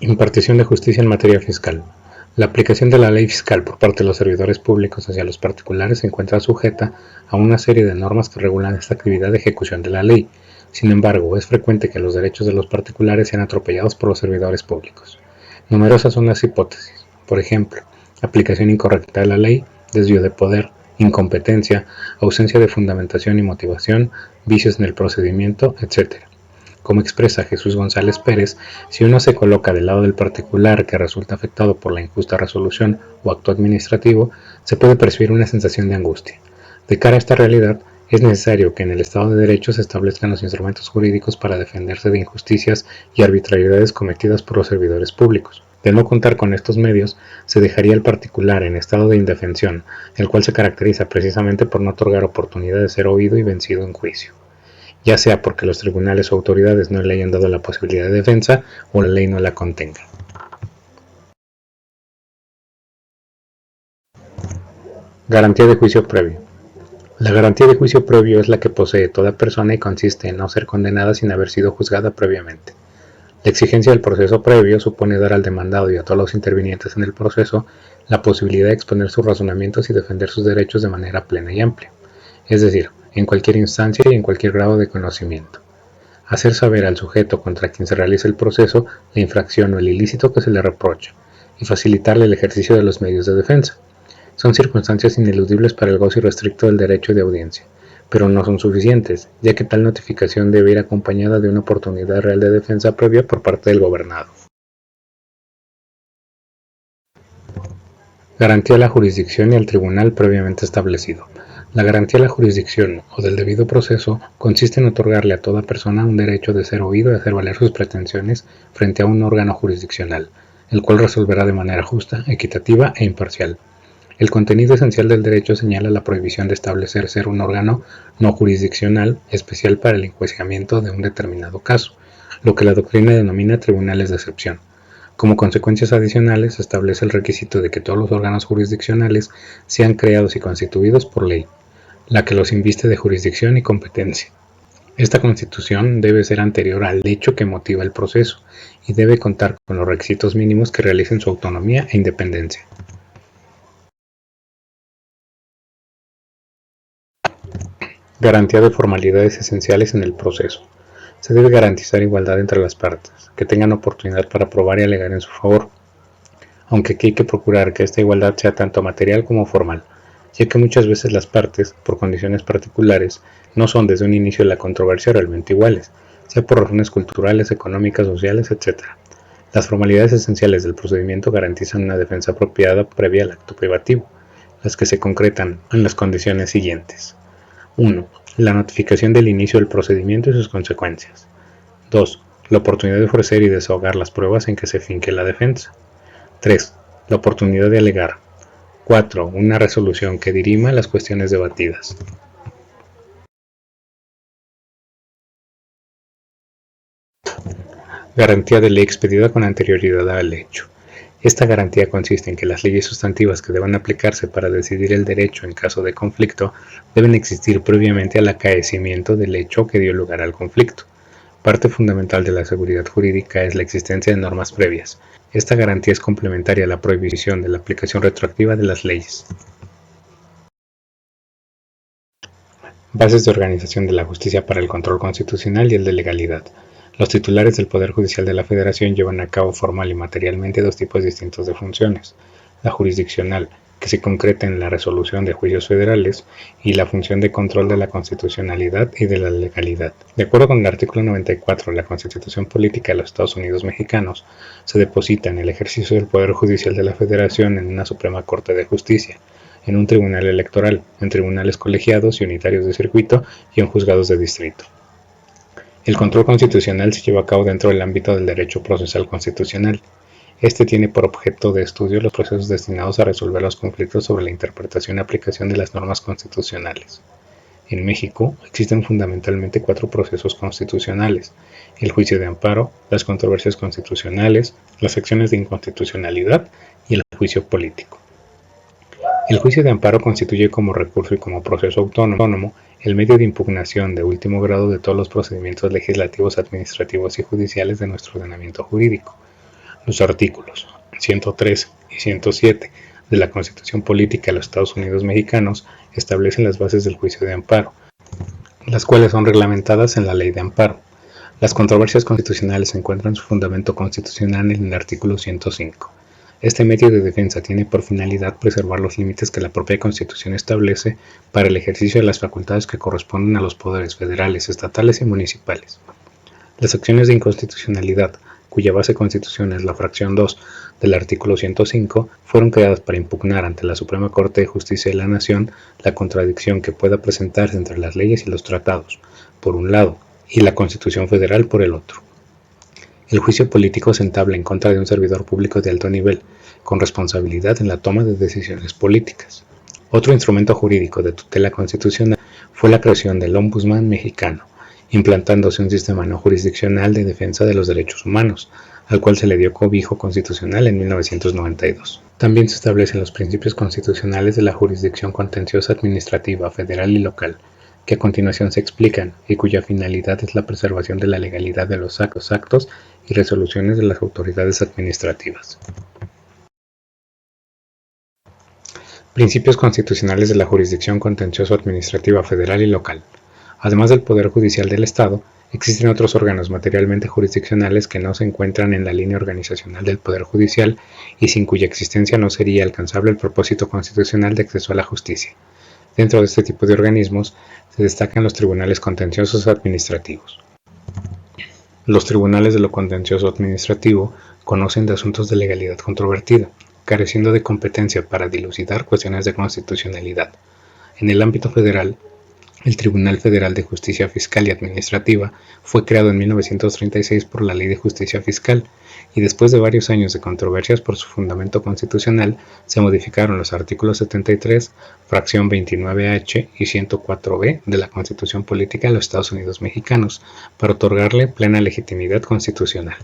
Impartición de justicia en materia fiscal. La aplicación de la ley fiscal por parte de los servidores públicos hacia los particulares se encuentra sujeta a una serie de normas que regulan esta actividad de ejecución de la ley. Sin embargo, es frecuente que los derechos de los particulares sean atropellados por los servidores públicos. Numerosas son las hipótesis. Por ejemplo, aplicación incorrecta de la ley, desvío de poder, incompetencia, ausencia de fundamentación y motivación, vicios en el procedimiento, etc. Como expresa Jesús González Pérez, si uno se coloca del lado del particular que resulta afectado por la injusta resolución o acto administrativo, se puede percibir una sensación de angustia. De cara a esta realidad, es necesario que en el Estado de Derecho se establezcan los instrumentos jurídicos para defenderse de injusticias y arbitrariedades cometidas por los servidores públicos. De no contar con estos medios, se dejaría al particular en estado de indefensión, el cual se caracteriza precisamente por no otorgar oportunidad de ser oído y vencido en juicio, ya sea porque los tribunales o autoridades no le hayan dado la posibilidad de defensa o la ley no la contenga. Garantía de juicio previo. La garantía de juicio previo es la que posee toda persona y consiste en no ser condenada sin haber sido juzgada previamente. La exigencia del proceso previo supone dar al demandado y a todos los intervinientes en el proceso la posibilidad de exponer sus razonamientos y defender sus derechos de manera plena y amplia, es decir, en cualquier instancia y en cualquier grado de conocimiento. Hacer saber al sujeto contra quien se realiza el proceso la infracción o el ilícito que se le reprocha y facilitarle el ejercicio de los medios de defensa. Son circunstancias ineludibles para el goce irrestricto del derecho de audiencia, pero no son suficientes, ya que tal notificación debe ir acompañada de una oportunidad real de defensa previa por parte del gobernado. Garantía a la jurisdicción y al tribunal previamente establecido. La garantía a la jurisdicción o del debido proceso consiste en otorgarle a toda persona un derecho de ser oído y hacer valer sus pretensiones frente a un órgano jurisdiccional, el cual resolverá de manera justa, equitativa e imparcial. El contenido esencial del derecho señala la prohibición de establecer ser un órgano no jurisdiccional especial para el enjuiciamiento de un determinado caso, lo que la doctrina denomina tribunales de excepción. Como consecuencias adicionales, se establece el requisito de que todos los órganos jurisdiccionales sean creados y constituidos por ley, la que los inviste de jurisdicción y competencia. Esta constitución debe ser anterior al hecho que motiva el proceso y debe contar con los requisitos mínimos que realicen su autonomía e independencia. Garantía de formalidades esenciales en el proceso. Se debe garantizar igualdad entre las partes, que tengan oportunidad para probar y alegar en su favor, aunque aquí hay que procurar que esta igualdad sea tanto material como formal, ya que muchas veces las partes, por condiciones particulares, no son desde un inicio de la controversia realmente iguales, sea por razones culturales, económicas, sociales, etc. Las formalidades esenciales del procedimiento garantizan una defensa apropiada previa al acto privativo, las que se concretan en las condiciones siguientes. 1. La notificación del inicio del procedimiento y sus consecuencias. 2. La oportunidad de ofrecer y desahogar las pruebas en que se finque la defensa. 3. La oportunidad de alegar. 4. Una resolución que dirima las cuestiones debatidas. Garantía de ley expedida con anterioridad al hecho. Esta garantía consiste en que las leyes sustantivas que deban aplicarse para decidir el derecho en caso de conflicto deben existir previamente al acaecimiento del hecho que dio lugar al conflicto. Parte fundamental de la seguridad jurídica es la existencia de normas previas. Esta garantía es complementaria a la prohibición de la aplicación retroactiva de las leyes. Bases de organización de la justicia para el control constitucional y el de legalidad. Los titulares del Poder Judicial de la Federación llevan a cabo formal y materialmente dos tipos distintos de funciones: la jurisdiccional, que se concreta en la resolución de juicios federales, y la función de control de la constitucionalidad y de la legalidad. De acuerdo con el artículo 94 de la Constitución Política de los Estados Unidos Mexicanos, se deposita en el ejercicio del Poder Judicial de la Federación en una Suprema Corte de Justicia, en un tribunal electoral, en tribunales colegiados y unitarios de circuito y en juzgados de distrito. El control constitucional se lleva a cabo dentro del ámbito del derecho procesal constitucional. Este tiene por objeto de estudio los procesos destinados a resolver los conflictos sobre la interpretación y aplicación de las normas constitucionales. En México existen fundamentalmente 4 procesos constitucionales: el juicio de amparo, las controversias constitucionales, las acciones de inconstitucionalidad y el juicio político. El juicio de amparo constituye como recurso y como proceso autónomo el medio de impugnación de último grado de todos los procedimientos legislativos, administrativos y judiciales de nuestro ordenamiento jurídico. Los artículos 103 y 107 de la Constitución Política de los Estados Unidos Mexicanos establecen las bases del juicio de amparo, las cuales son reglamentadas en la Ley de Amparo. Las controversias constitucionales encuentran su fundamento constitucional en el artículo 105. Este medio de defensa tiene por finalidad preservar los límites que la propia Constitución establece para el ejercicio de las facultades que corresponden a los poderes federales, estatales y municipales. Las acciones de inconstitucionalidad, cuya base constitucional es la fracción 2 del artículo 105, fueron creadas para impugnar ante la Suprema Corte de Justicia de la Nación la contradicción que pueda presentarse entre las leyes y los tratados, por un lado, y la Constitución Federal por el otro. El juicio político se entabla en contra de un servidor público de alto nivel, con responsabilidad en la toma de decisiones políticas. Otro instrumento jurídico de tutela constitucional fue la creación del Ombudsman mexicano, implantándose un sistema no jurisdiccional de defensa de los derechos humanos, al cual se le dio cobijo constitucional en 1992. También se establecen los principios constitucionales de la jurisdicción contenciosa administrativa federal y local, que a continuación se explican y cuya finalidad es la preservación de la legalidad de los actos y resoluciones de las autoridades administrativas. Principios constitucionales de la jurisdicción contencioso administrativa federal y local. Además del Poder Judicial del Estado, existen otros órganos materialmente jurisdiccionales que no se encuentran en la línea organizacional del Poder Judicial y sin cuya existencia no sería alcanzable el propósito constitucional de acceso a la justicia. Dentro de este tipo de organismos se destacan los tribunales contenciosos administrativos. Los tribunales de lo contencioso administrativo conocen de asuntos de legalidad controvertida, careciendo de competencia para dilucidar cuestiones de constitucionalidad. En el ámbito federal, el Tribunal Federal de Justicia Fiscal y Administrativa fue creado en 1936 por la Ley de Justicia Fiscal y después de varios años de controversias por su fundamento constitucional, se modificaron los artículos 73, fracción 29H y 104B de la Constitución Política de los Estados Unidos Mexicanos para otorgarle plena legitimidad constitucional.